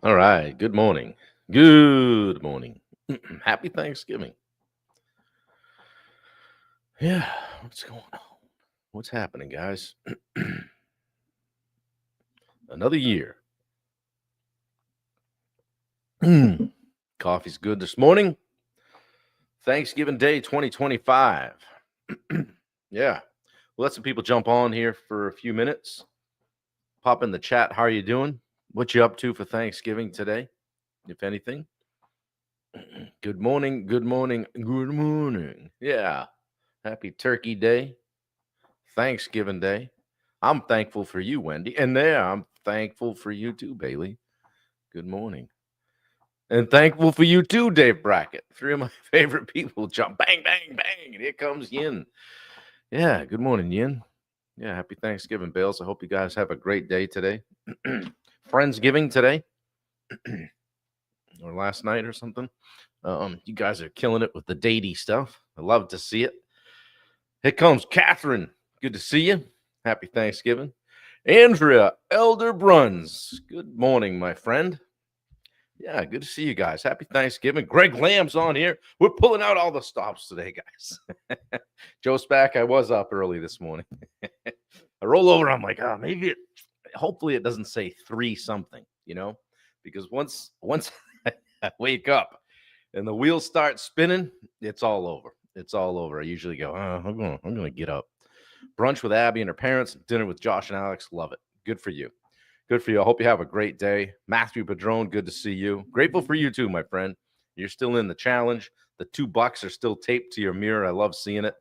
All right. Good morning. Good morning. Happy Thanksgiving. Yeah. What's going on? What's happening, guys? Another year. Coffee's good this morning. Thanksgiving Day 2025. Yeah. We'll let some people jump on here for a few minutes. Pop in the chat. How are you doing? What you up to for Thanksgiving today, if anything? Good morning. Good morning. Good morning. Yeah. Happy Turkey Day. Thanksgiving Day. I'm thankful for you, Wendy. And there, I'm thankful for you too, Bailey. Good morning. And thankful for you too, Dave Brackett. Three of my favorite people jump bang, bang, bang. And here comes Yin. Yeah, good morning, Yin. Yeah, happy Thanksgiving, Bales. I hope you guys have a great day today. Friendsgiving today or last night or something. You guys are killing it with the datey stuff. I love to see it. Here comes Catherine. Good to see you. Happy Thanksgiving. Andrea Elder Bruns. Good morning, my friend. Yeah, good to see you guys. Happy Thanksgiving. Greg Lamb's on here. We're pulling out all the stops today, guys. Joe Spack, I was up early this morning. I roll over. I'm like, maybe hopefully it doesn't say 3 something, because once I wake up and the wheels start spinning, it's all over. It's all over. I usually go, I'm gonna get up. Brunch with Abby and her parents, dinner with Josh and Alex. Love it. Good for you. Good for you. I hope you have a great day. Matthew Padron, good to see you. Grateful for you too, my friend. You're still in the challenge. The $2 are still taped to your mirror. I love seeing it.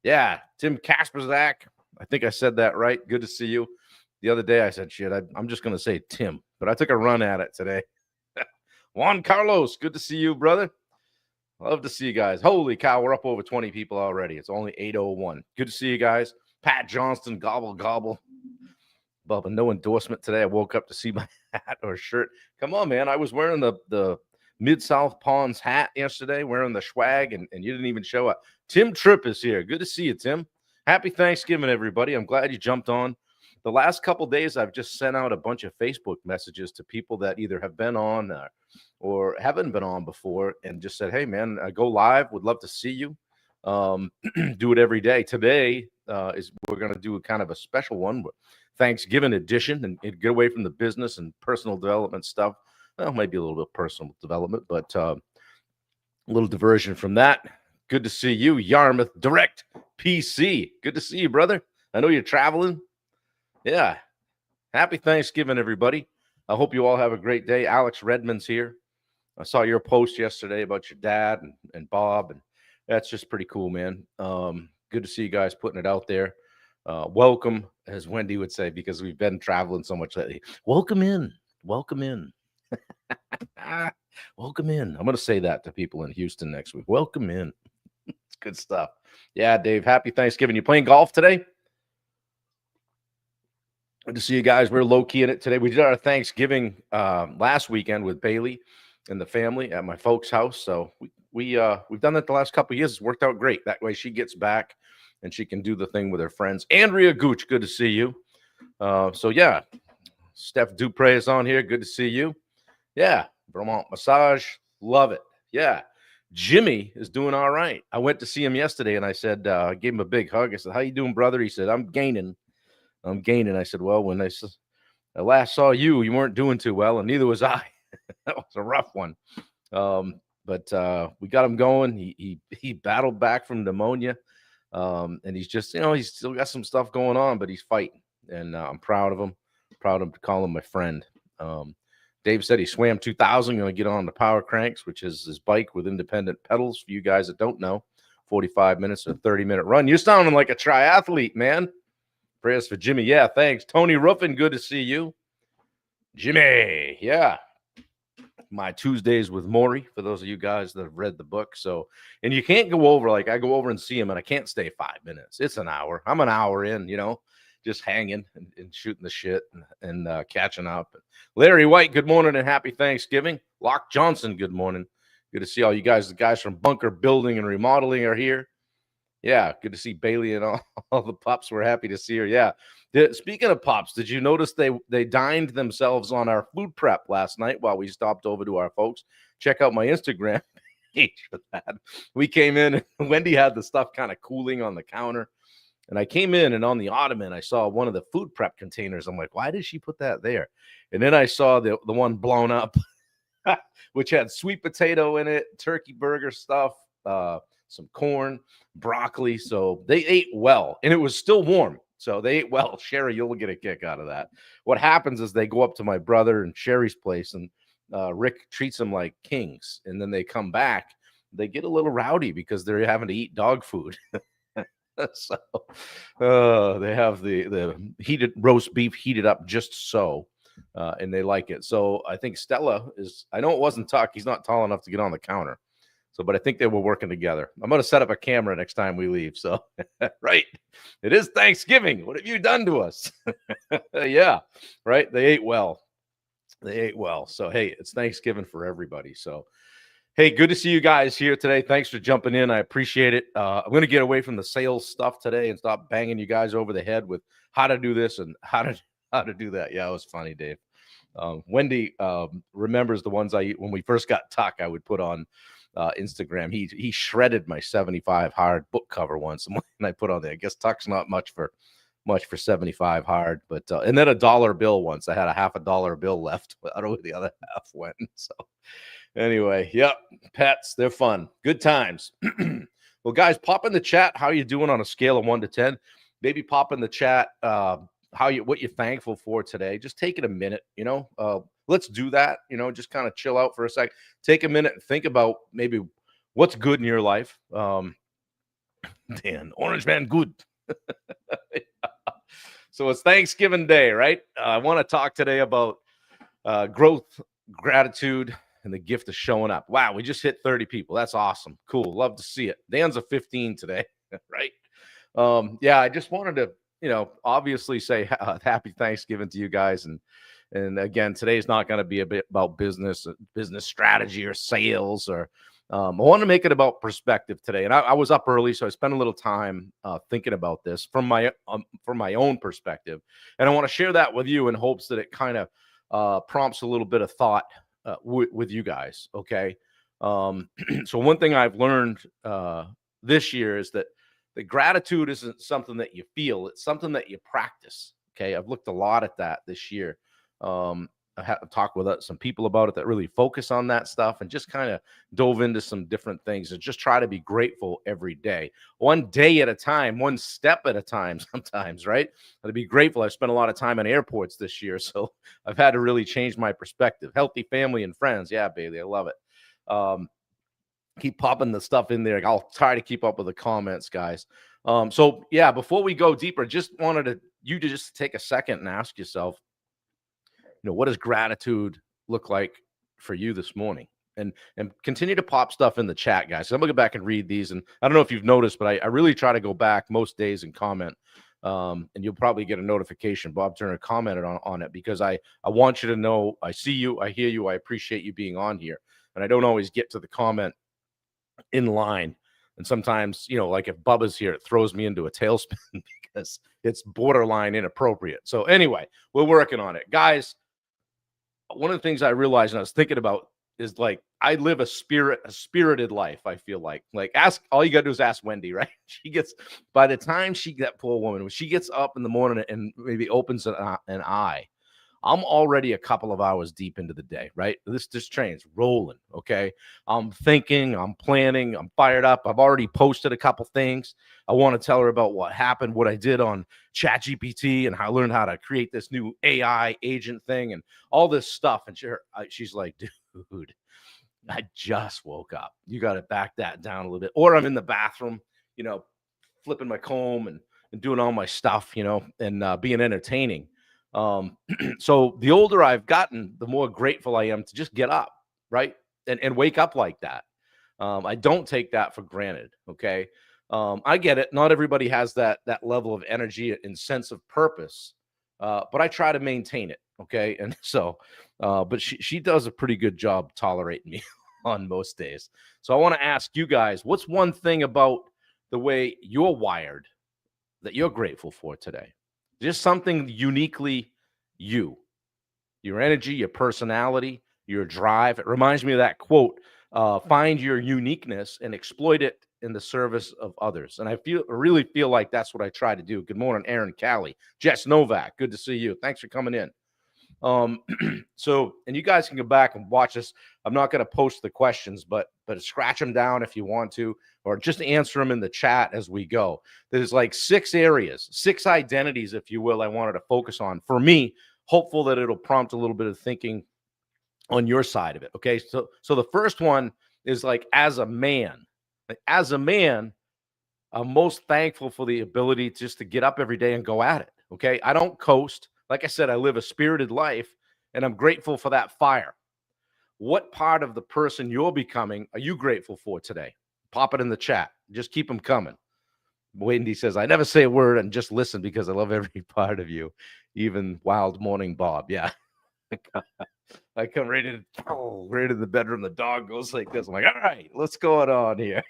Yeah, Tim Kasperzak. I think I said that right. Good to see you. The other day I said, shit, I'm just going to say Tim, but I took a run at it today. Juan Carlos, good to see you, brother. Love to see you guys. Holy cow, we're up over 20 people already. It's only 8:01. Good to see you guys. Pat Johnston, gobble, gobble. Bubba, no endorsement today. I woke up to see my hat or shirt. Come on, man. I was wearing the Mid-South Ponds hat yesterday, wearing the swag, and you didn't even show up. Tim Tripp is here. Good to see you, Tim. Happy Thanksgiving, everybody. I'm glad you jumped on. The last couple days, I've just sent out a bunch of Facebook messages to people that either have been on or haven't been on before and just said, hey, man, go live. Would love to see you. Do it every day. Today is we're going to do a kind of a special one, Thanksgiving edition, and get away from the business and personal development stuff. Well, maybe a little bit of personal development, but a little diversion from that. Good to see you, Yarmouth Direct PC. Good to see you, brother. I know you're traveling. Yeah. Happy Thanksgiving, everybody. I hope you all have a great day. Alex Redmond's here. I saw your post yesterday about your dad and Bob, and that's just pretty cool, man. Good to see you guys putting it out there. Welcome, as Wendy would say, because we've been traveling so much lately. Welcome in. Welcome in. Welcome in. I'm going to say that to people in Houston next week. Welcome in. It's good stuff. Yeah, Dave, happy Thanksgiving. You playing golf today? Good to see you guys. We're low key in it today. We did our Thanksgiving last weekend with Bailey and the family at my folks' house. So we've done that the last couple of years. It's worked out great. That way she gets back and she can do the thing with her friends. Andrea Gooch, good to see you. So yeah, Steph Dupre is on here. Good to see you. Yeah, Vermont Massage, love it. Yeah, Jimmy is doing all right. I went to see him yesterday, and I said, I gave him a big hug. I said, "How you doing, brother?" He said, "I'm gaining. I'm gaining." I said, "Well, when I last saw you, you weren't doing too well, and neither was I. That was a rough one." But we got him going. He battled back from pneumonia, and he's just he's still got some stuff going on, but he's fighting, and I'm proud of him. Proud of him to call him my friend. Dave said he swam 2,000. Going to get on the Power Cranks, which is his bike with independent pedals. For you guys that don't know, 45 minutes or 30-minute run. You're sounding like a triathlete, man. Prayers for Jimmy. Yeah, thanks. Tony Ruffin, good to see you. Jimmy, yeah. My Tuesdays with Maury, for those of you guys that have read the book. So, and you can't go over, like I go over and see him, and I can't stay 5 minutes. It's an hour. I'm an hour in, just hanging and shooting the shit and catching up. Larry White, good morning and happy Thanksgiving. Locke Johnson, good morning. Good to see all you guys. The guys from Bunker Building and Remodeling are here. Yeah, good to see Bailey and all the pups. We're happy to see her. Yeah. Speaking of pups, did you notice they dined themselves on our food prep last night while we stopped over to our folks? Check out my Instagram page for that. We came in and Wendy had the stuff kind of cooling on the counter. And I came in and on the ottoman, I saw one of the food prep containers. I'm like, why did she put that there? And then I saw the one blown up, which had sweet potato in it, turkey burger stuff, some corn, broccoli. So they ate well, and it was still warm. So they ate well. Sherry, you'll get a kick out of that. What happens is they go up to my brother and Sherry's place, and Rick treats them like kings. And then they come back. They get a little rowdy because they're having to eat dog food. So they have the heated roast beef heated up just so, and they like it. So I think Stella is. I know it wasn't Tuck. He's not tall enough to get on the counter. So, but I think they were working together. I'm going to set up a camera next time we leave. So, right, it is Thanksgiving. What have you done to us? Yeah, right. They ate well. They ate well. So, hey, it's Thanksgiving for everybody. So. Hey, good to see you guys here today. Thanks for jumping in. I appreciate it. I'm going to get away from the sales stuff today and stop banging you guys over the head with how to do this and how to do that. Yeah, it was funny, Dave. Wendy remembers the ones when we first got Tuck, I would put on Instagram. He shredded my 75 hard book cover once, and I put on there. I guess Tuck's not much for 75 hard, but and then a dollar bill once. I had a $50 bill left. I don't know where the other half went. So. Anyway, yep, pets, they're fun. Good times. Well, guys, pop in the chat how you doing on a scale of 1 to 10. Maybe pop in the chat what you're thankful for today. Just take it a minute, let's do that, just kind of chill out for a sec. Take a minute and think about maybe what's good in your life. Dan, Orange Man, good. So it's Thanksgiving Day, right? I want to talk today about growth, gratitude, and the gift of showing up. Wow, we just hit 30 people. That's awesome. Cool. Love to see it. Dan's a 15 today, right? Yeah, I just wanted to, obviously say happy Thanksgiving to you guys. And again, today's not going to be a bit about business strategy or sales or I want to make it about perspective today. And I was up early, so I spent a little time thinking about this from my own perspective. And I want to share that with you in hopes that it kind of prompts a little bit of thought with you guys. Okay. So one thing I've learned this year is that the gratitude isn't something that you feel, it's something that you practice. Okay. I've looked a lot at that this year. I had to talk with some people about it that really focus on that stuff and just kind of dove into some different things and just try to be grateful every day, one day at a time, one step at a time sometimes, right? To be grateful. I've spent a lot of time in airports this year, so I've had to really change my perspective. Healthy family and friends. Yeah, Bailey, I love it. Keep popping the stuff in there. I'll try to keep up with the comments, guys. So yeah, before we go deeper, just wanted you to just take a second and ask yourself, what does gratitude look like for you this morning? And continue to pop stuff in the chat, guys. So I'm gonna go back and read these. And I don't know if you've noticed, but I really try to go back most days and comment. And you'll probably get a notification. Bob Turner commented on it because I want you to know I see you, I hear you, I appreciate you being on here. And I don't always get to the comment in line. And sometimes, like if Bubba's here, it throws me into a tailspin because it's borderline inappropriate. So anyway, we're working on it, guys. One of the things I realized and I was thinking about is like I live a spirited life. I feel like ask all you gotta do is ask Wendy, right? She gets by the time that poor woman, when she gets up in the morning and maybe opens an eye, I'm already a couple of hours deep into the day, right? This train's rolling, okay? I'm thinking, I'm planning, I'm fired up. I've already posted a couple things. I want to tell her about what happened, what I did on ChatGPT and how I learned how to create this new AI agent thing and all this stuff. And she's like, dude, I just woke up. You got to back that down a little bit. Or I'm in the bathroom, flipping my comb and doing all my stuff, and being entertaining. So the older I've gotten, the more grateful I am to just get up, right? And wake up like that. I don't take that for granted. Okay. I get it. Not everybody has that level of energy and sense of purpose. But I try to maintain it. Okay. And so, but she does a pretty good job tolerating me on most days. So I want to ask you guys, what's one thing about the way you're wired that you're grateful for today? Just something uniquely you, your energy, your personality, your drive. It reminds me of that quote, find your uniqueness and exploit it in the service of others. And I really feel like that's what I try to do. Good morning, Aaron Callie. Jess Novak, good to see you. Thanks for coming in. So, and you guys can go back and watch this. I'm not going to post the questions, but scratch them down if you want to, or just answer them in the chat as we go. There's like 6 areas, 6 identities, if you will, I wanted to focus on. For me, hopeful that it'll prompt a little bit of thinking on your side of it. Okay. So the first one is like, as a man, I'm most thankful for the ability just to get up every day and go at it. Okay. I don't coast. Like I said, I live a spirited life, and I'm grateful for that fire. What part of the person you're becoming are you grateful for today? Pop it in the chat. Just keep them coming. Wendy says, I never say a word and just listen because I love every part of you, even Wild Morning Bob. Yeah. I come right in the bedroom. The dog goes like this. I'm like, all right, what's going on here?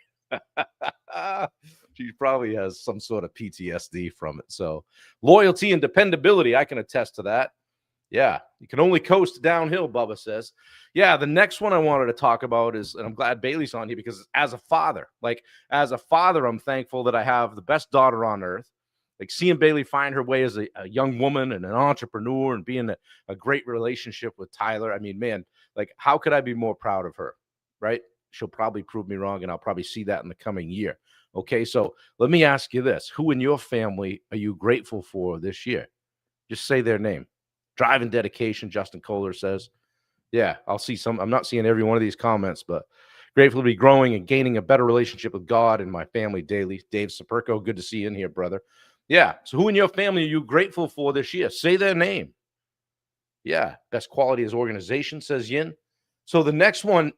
She probably has some sort of PTSD from it. So loyalty and dependability, I can attest to that. Yeah, you can only coast downhill, Bubba says. Yeah, the next one I wanted to talk about is, and I'm glad Bailey's on here, because as a father, I'm thankful that I have the best daughter on earth. Like seeing Bailey find her way as a young woman and an entrepreneur and being a great relationship with Tyler. I mean, man, like how could I be more proud of her, right? She'll probably prove me wrong, and I'll probably see that in the coming year. Okay, so let me ask you this. Who in your family are you grateful for this year? Just say their name. Drive and dedication, Justin Kohler says. Yeah, I'll see some. I'm not seeing every one of these comments, but grateful to be growing and gaining a better relationship with God and my family daily. Dave Saperko, good to see you in here, brother. Yeah, so who in your family are you grateful for this year? Say their name. Yeah, best quality is organization, says Yin. So the next one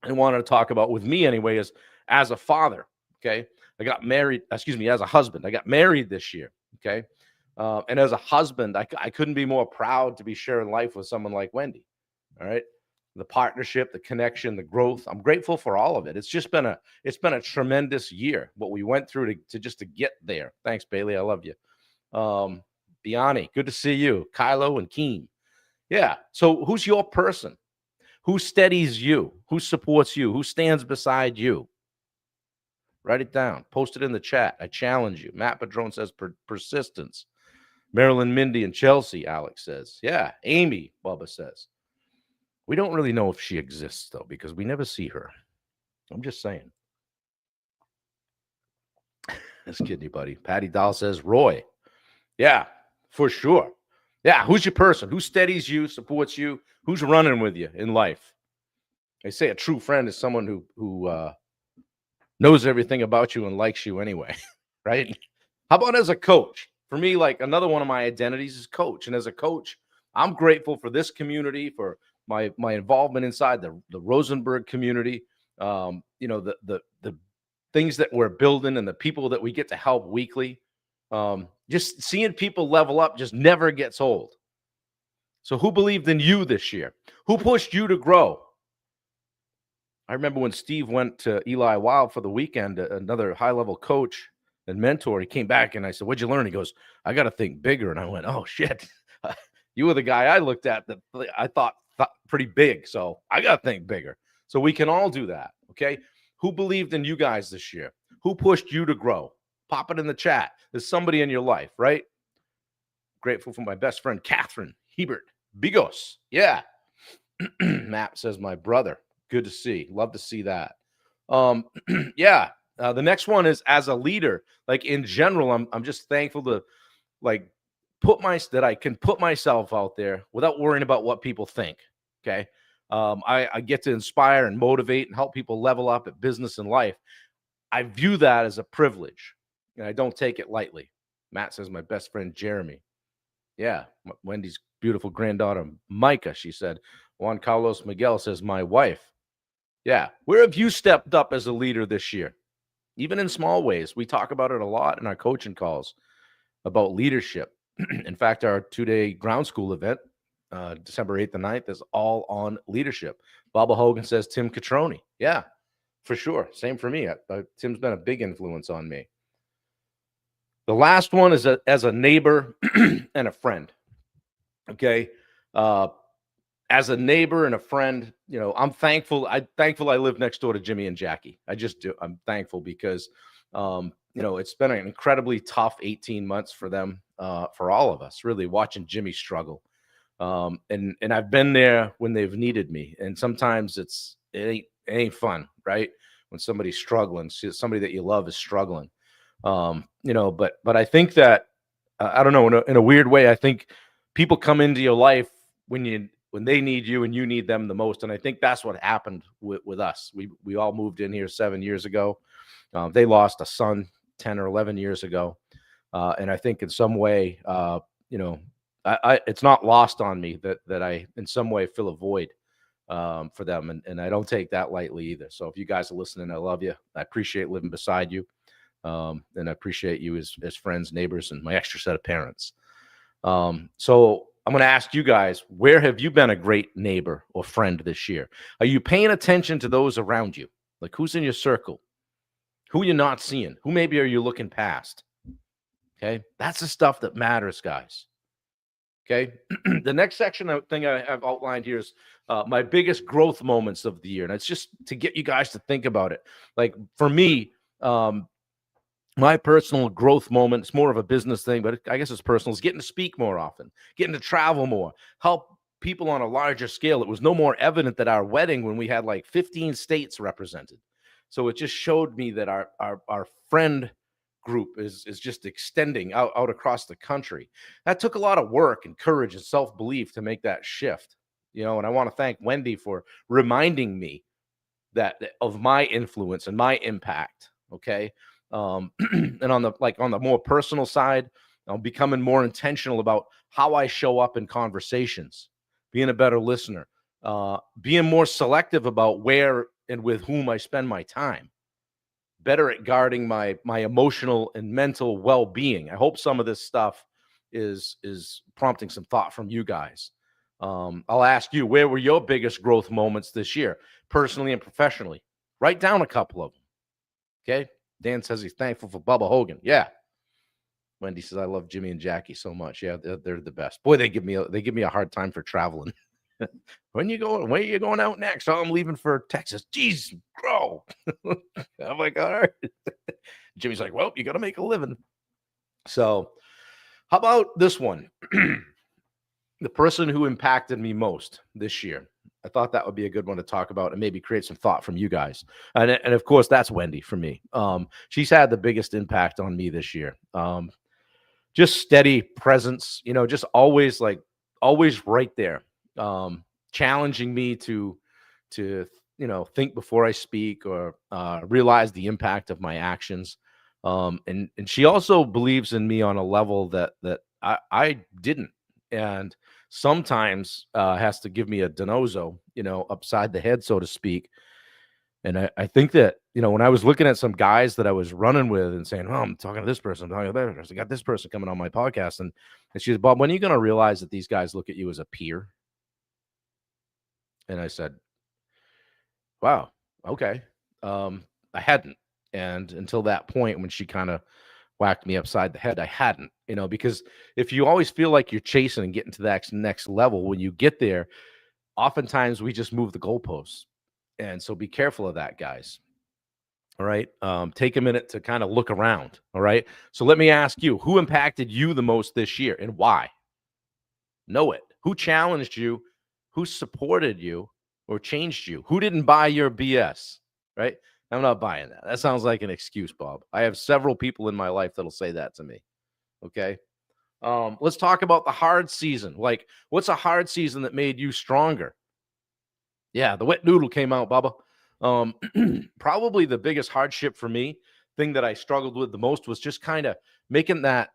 I wanted to talk about with me anyway is as a father. Okay, I got married. Excuse me, as a husband, I got married this year. Okay, and as a husband, I couldn't be more proud to be sharing life with someone like Wendy. All right, the partnership, the connection, the growth. I'm grateful for all of it. It's been a tremendous year. What we went through to get there. Thanks, Bailey. I love you. Biani, good to see you. Kylo and Keen. Yeah. So who's your person? Who steadies you? Who supports you? Who stands beside you? Write it down. Post it in the chat. I challenge you. Matt Padron says persistence. Marilyn, Mindy, and Chelsea, Alex says. Yeah. Amy, Bubba says. We don't really know if she exists, though, because we never see her. I'm just saying. That's kidding you, buddy. Patty Dahl says, Roy. Yeah, for sure. Yeah, who's your person? Who steadies you, supports you? Who's running with you in life? They say a true friend is someone who knows everything about you and likes you anyway, right? How about as a coach? For me, like another one of my identities is coach. And as a coach, I'm grateful for this community, for my involvement inside the Rosenberg community. The things that we're building and the people that we get to help weekly. Just seeing people level up just never gets old. So who believed in you this year? Who pushed you to grow? I remember when Steve went to Eli Wild for the weekend, another high-level coach and mentor. He came back and I said, what'd you learn? He goes, I got to think bigger. And I went, oh, shit. You were the guy I looked at that I thought pretty big. So I got to think bigger. So we can all do that, okay? Who believed in you guys this year? Who pushed you to grow? Pop it in the chat. There's somebody in your life, right? Grateful for my best friend, Catherine Hebert. Bigos. Yeah. Matt says, my brother. Good to see. Love to see that. Yeah. The next one is as a leader. Like in general, I'm just thankful to like that I can put myself out there without worrying about what people think. Okay. I get to inspire and motivate and help people level up at business and life. I view that as a privilege, and I don't take it lightly. Matt says my best friend, Jeremy. Yeah. Wendy's beautiful granddaughter, Micah, she said. Juan Carlos Miguel says my wife. Yeah. Where have you stepped up as a leader this year? Even in small ways. We talk about it a lot in our coaching calls about leadership. In fact, our 2-day ground school event, December 8th and 9th, is all on leadership. Bubba Hogan says Tim Catroni. Yeah. For sure. Same for me. Tim's been a big influence on me. The last one is as a neighbor and a friend. Okay. Uh, as a neighbor and a friend, I'm thankful. I live next door to Jimmy and Jackie. I just do. I'm thankful because, it's been an incredibly tough 18 months for them, for all of us, really watching Jimmy struggle. And I've been there when they've needed me. And sometimes it ain't fun, right? When somebody's struggling, somebody that you love is struggling. But I think that, I don't know, in a weird way, I think people come into your life when they need you and you need them the most. And I think that's what happened with us. We all moved in here 7 years ago. They lost a son 10 or 11 years ago. And I think in some way, it's not lost on me that I in some way fill a void for them. And I don't take that lightly either. So if you guys are listening, I love you. I appreciate living beside you. And I appreciate you as friends, neighbors, and my extra set of parents. So I'm going to ask you guys, where have you been a great neighbor or friend this year? Are you paying attention to those around you? Like, who's in your circle? Who you're not seeing? Who maybe are you looking past? Okay. That's the stuff that matters, guys. Okay. The next thing I have outlined here is my biggest growth moments of the year. And it's just to get you guys to think about it. Like for me, my personal growth moment, it's more of a business thing, but I guess it's personal, is getting to speak more often, getting to travel more, help people on a larger scale. It was no more evident at our wedding when we had like 15 states represented. So it just showed me that our friend group is just extending out across the country. That took a lot of work and courage and self-belief to make that shift. And I want to thank Wendy for reminding me that of my influence and my impact. Okay. And on the more personal side, I'm becoming more intentional about how I show up in conversations, being a better listener, being more selective about where and with whom I spend my time, better at guarding my emotional and mental well-being. I hope some of this stuff is prompting some thought from you guys. I'll ask you, where were your biggest growth moments this year, personally and professionally? Write down a couple of them. Okay. Dan says he's thankful for Bubba Hogan. Yeah. Wendy says, I love Jimmy and Jackie so much. Yeah, they're the best. Boy, they give me a hard time for traveling. Where are you going out next? Oh, I'm leaving for Texas. Jeez, grow. I'm like, all right. Jimmy's like, well, you got to make a living. So how about this one? The person who impacted me most this year. I thought that would be a good one to talk about and maybe create some thought from you guys. And of course, that's Wendy for me. She's had the biggest impact on me this year. Just steady presence, just always right there, challenging me to think before I speak or realize the impact of my actions. And she also believes in me on a level that I didn't. And sometimes has to give me a donozo, upside the head, so to speak. And I think that, when I was looking at some guys that I was running with and saying, oh, I'm talking to this person, I'm talking to that person, I got this person coming on my podcast. And she said, Bob, when are you going to realize that these guys look at you as a peer? And I said, wow, okay. I hadn't. And until that point, when she kind of whacked me upside the head, I hadn't, because if you always feel like you're chasing and getting to that next level, when you get there, oftentimes we just move the goalposts. And so be careful of that, guys. All right. Take a minute to kind of look around. All right. So let me ask you, who impacted you the most this year and why? Know it. Who challenged you? Who supported you or changed you? Who didn't buy your BS? Right. I'm not buying that. That sounds like an excuse, Bob. I have several people in my life that'll say that to me. Okay. Let's talk about the hard season. Like, what's a hard season that made you stronger? Yeah, the wet noodle came out, Bubba. Probably the biggest hardship for me, thing that I struggled with the most was just kind of making that,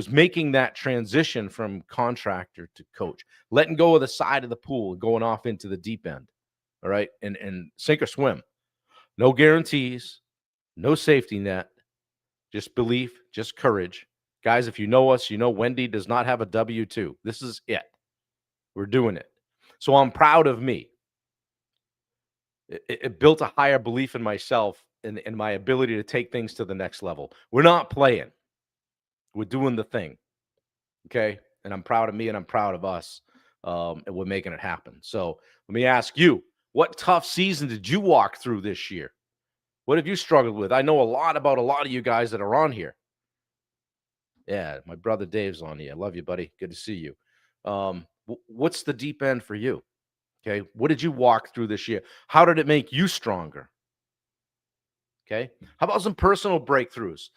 making that transition from contractor to coach, letting go of the side of the pool and going off into the deep end. All right. And sink or swim. No guarantees, no safety net, just belief, just courage. Guys, if you know us, Wendy does not have a W-2. This is it. We're doing it. So I'm proud of me. It built a higher belief in myself and in my ability to take things to the next level. We're not playing. We're doing the thing. Okay. And I'm proud of me and I'm proud of us. And we're making it happen. So let me ask you, what tough season did you walk through this year? What have you struggled with? I know a lot about a lot of you guys that are on here. Yeah, my brother Dave's on here. I love you, buddy. Good to see you. What's the deep end for you? Okay. What did you walk through this year? How did it make you stronger? Okay. How about some personal breakthroughs?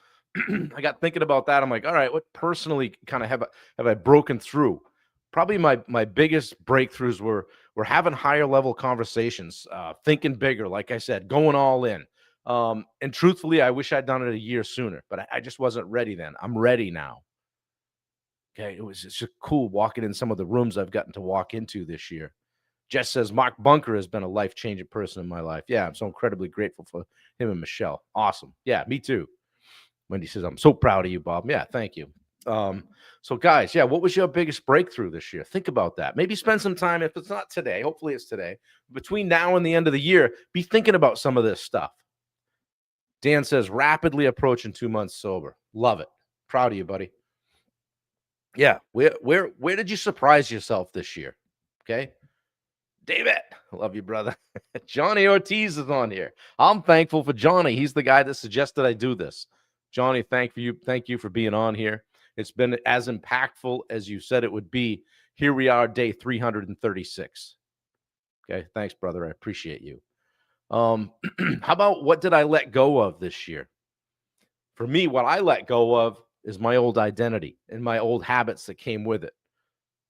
I got thinking about that. I'm like, all right, what personally kind of have I broken through? Probably my biggest breakthroughs were having higher level conversations, thinking bigger, like I said, going all in. And truthfully, I wish I'd done it a year sooner, but I just wasn't ready then. I'm ready now. Okay. It's just cool walking in some of the rooms I've gotten to walk into this year. Jess says Mark Bunker has been a life-changing person in my life. Yeah, I'm so incredibly grateful for him and Michelle. Awesome. Yeah, me too. Wendy says, I'm so proud of you, Bob. Yeah, thank you. So guys, yeah, what was your biggest breakthrough this year? Think about that. Maybe spend some time, if it's not today, hopefully it's today. Between now and the end of the year, be thinking about some of this stuff. Dan says, rapidly approaching 2 months sober. Love it. Proud of you, buddy. Yeah, where did you surprise yourself this year? Okay. David, I love you, brother. Johnny Ortiz is on here. I'm thankful for Johnny. He's the guy that suggested I do this. Johnny, thank you for being on here. It's been as impactful as you said it would be. Here we are, day 336. Okay, thanks, brother. I appreciate you. How about what did I let go of this year? For me, what I let go of is my old identity and my old habits that came with it.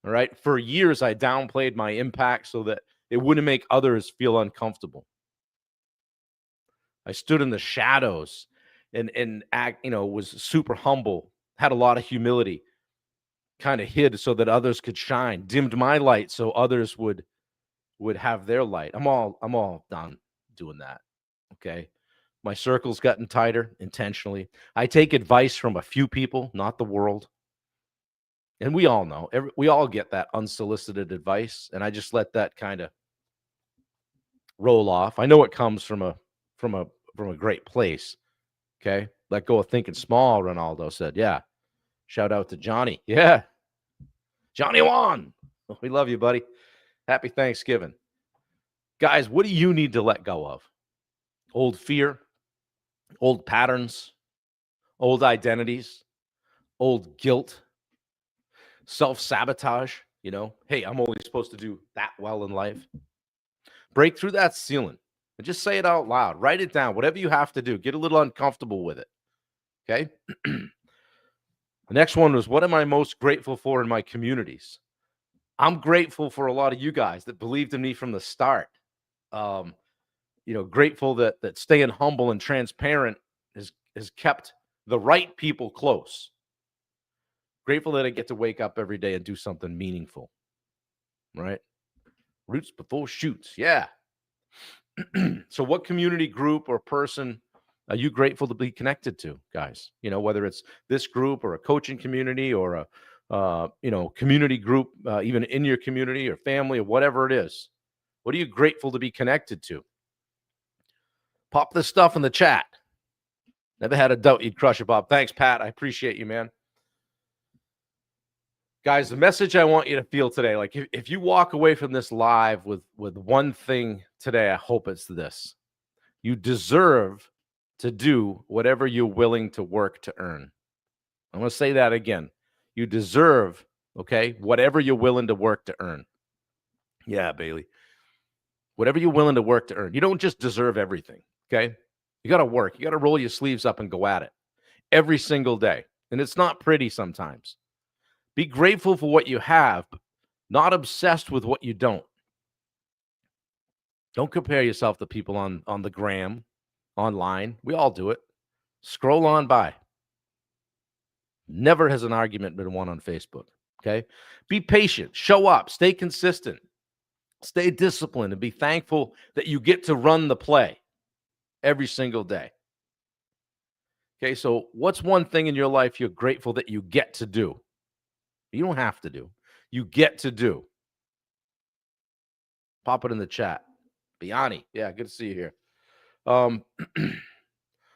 All right. For years, I downplayed my impact so that it wouldn't make others feel uncomfortable. I stood in the shadows and act, was super humble, had a lot of humility, kind of hid so that others could shine, dimmed my light so others would have their light. I'm all done doing that. Okay. My circle's gotten tighter intentionally. I take advice from a few people, not the world. And we all know, we all get that unsolicited advice, and I just let that kind of roll off. I know it comes from a great place. Okay, let go of thinking small. Ronaldo said, "Yeah." Shout out to Johnny. Yeah, Johnny Juan. We love you, buddy. Happy Thanksgiving, guys. What do you need to let go of? Old fear, old patterns, old identities, old guilt, self-sabotage. Hey, I'm only supposed to do that well in life. Break through that ceiling and just say it out loud. Write it down. Whatever you have to do. Get a little uncomfortable with it. Okay. The next one was, what am I most grateful for in my communities? I'm grateful for a lot of you guys that believed in me from the start. Grateful that staying humble and transparent has kept the right people close. Grateful that I get to wake up every day and do something meaningful. Right? Roots before shoots. Yeah. So what community group or person are you grateful to be connected to, guys? Whether it's this group or a coaching community or a community group, even in your community or family or whatever it is. What are you grateful to be connected to? Pop this stuff in the chat. Never had a doubt you'd crush it, Bob. Thanks, Pat. I appreciate you, man. Guys, the message I want you to feel today, like if you walk away from this live with one thing today, I hope it's this. You deserve to do whatever you're willing to work to earn. I'm going to say that again. You deserve, okay, whatever you're willing to work to earn. Yeah, Bailey. Whatever you're willing to work to earn. You don't just deserve everything, okay? You got to work. You got to roll your sleeves up and go at it every single day. And it's not pretty sometimes. Be grateful for what you have, but not obsessed with what you don't. Don't compare yourself to people on the gram, online. We all do it. Scroll on by. Never has an argument been won on Facebook. Okay. Be patient, show up, stay consistent, stay disciplined, and be thankful that you get to run the play every single day. Okay. So, what's one thing in your life you're grateful that you get to do? You don't have to do, you get to do. Pop it in the chat. Biani. Yeah, good to see you here.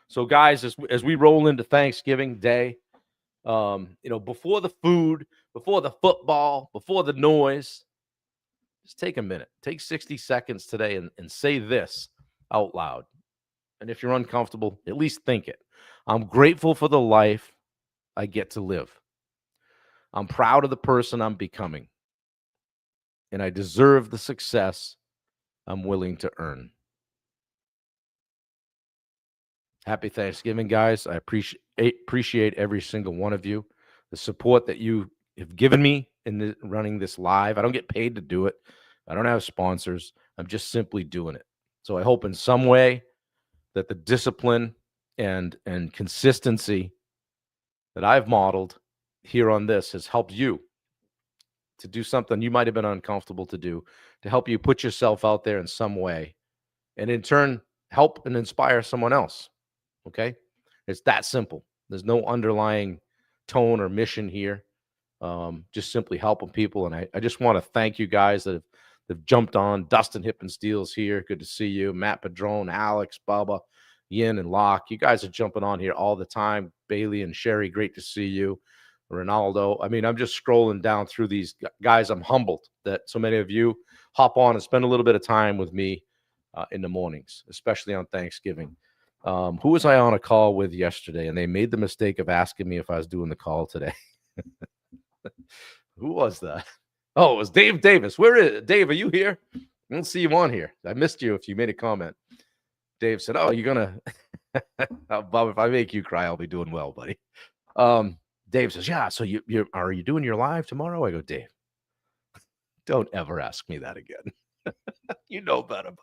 So guys, as we roll into Thanksgiving Day, before the food, before the football, before the noise, just take a minute. Take 60 seconds today and say this out loud. And if you're uncomfortable, at least think it. I'm grateful for the life I get to live. I'm proud of the person I'm becoming. And I deserve the success I'm willing to earn. Happy Thanksgiving, guys. I appreciate every single one of you. The support that you have given me in running this live. I don't get paid to do it. I don't have sponsors. I'm just simply doing it. So I hope in some way that the discipline and consistency that I've modeled here on this has helped you to do something you might have been uncomfortable to do, to help you put yourself out there in some way, and in turn help and inspire someone else. Okay? It's that simple. There's no underlying tone or mission here. Just simply helping people. And I just want to thank you guys that have jumped on. Dustin Hippensteel's here. Good to see you. Matt Padron, Alex, Bubba, Yin, and Locke. You guys are jumping on here all the time. Bailey and Sherry, great to see you. Ronaldo. I mean, I'm just scrolling down through these guys. I'm humbled that so many of you hop on and spend a little bit of time with me in the mornings, especially on Thanksgiving. Who was I on a call with yesterday? And they made the mistake of asking me if I was doing the call today. Who was that? Oh, it was Dave Davis. Where is it? Dave, are you here? I don't see you on here. I missed you if you made a comment. Dave said, oh, you're going to – Bob, if I make you cry, I'll be doing well, buddy. Dave says, yeah, so are you doing your live tomorrow? I go, Dave, don't ever ask me that again. You know better, buddy.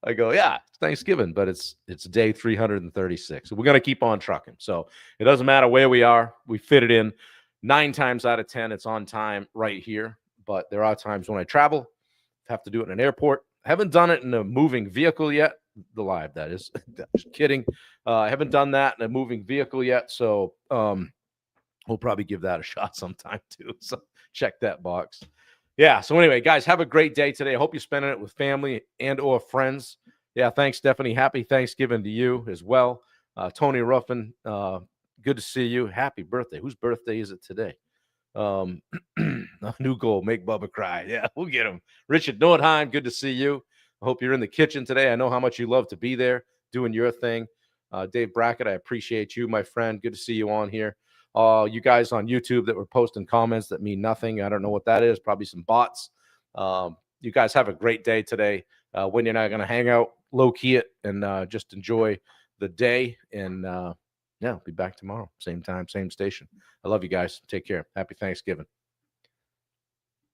I go, yeah, it's Thanksgiving, but it's day 336. We're going to keep on trucking. So it doesn't matter where we are. We fit it in. 9 times out of 10, it's on time right here. But there are times when I travel, have to do it in an airport. I haven't done it in a moving vehicle yet. The live, that is. Just kidding. I haven't done that in a moving vehicle yet. So we'll probably give that a shot sometime too. So check that box. Yeah. So anyway, guys, have a great day today. I hope you're spending it with family and or friends. Yeah. Thanks, Stephanie. Happy Thanksgiving to you as well. Tony Ruffin, good to see you. Happy birthday. Whose birthday is it today? New goal, make Bubba cry. Yeah, we'll get him. Richard Nordheim, good to see you. I hope you're in the kitchen today. I know how much you love to be there doing your thing. Dave Brackett, I appreciate you, my friend. Good to see you on here. You guys on YouTube that were posting comments that mean nothing. I don't know what that is. Probably some bots. You guys have a great day today. When you're not going to hang out, low key it, and just enjoy the day. And yeah, I'll be back tomorrow. Same time, same station. I love you guys. Take care. Happy Thanksgiving.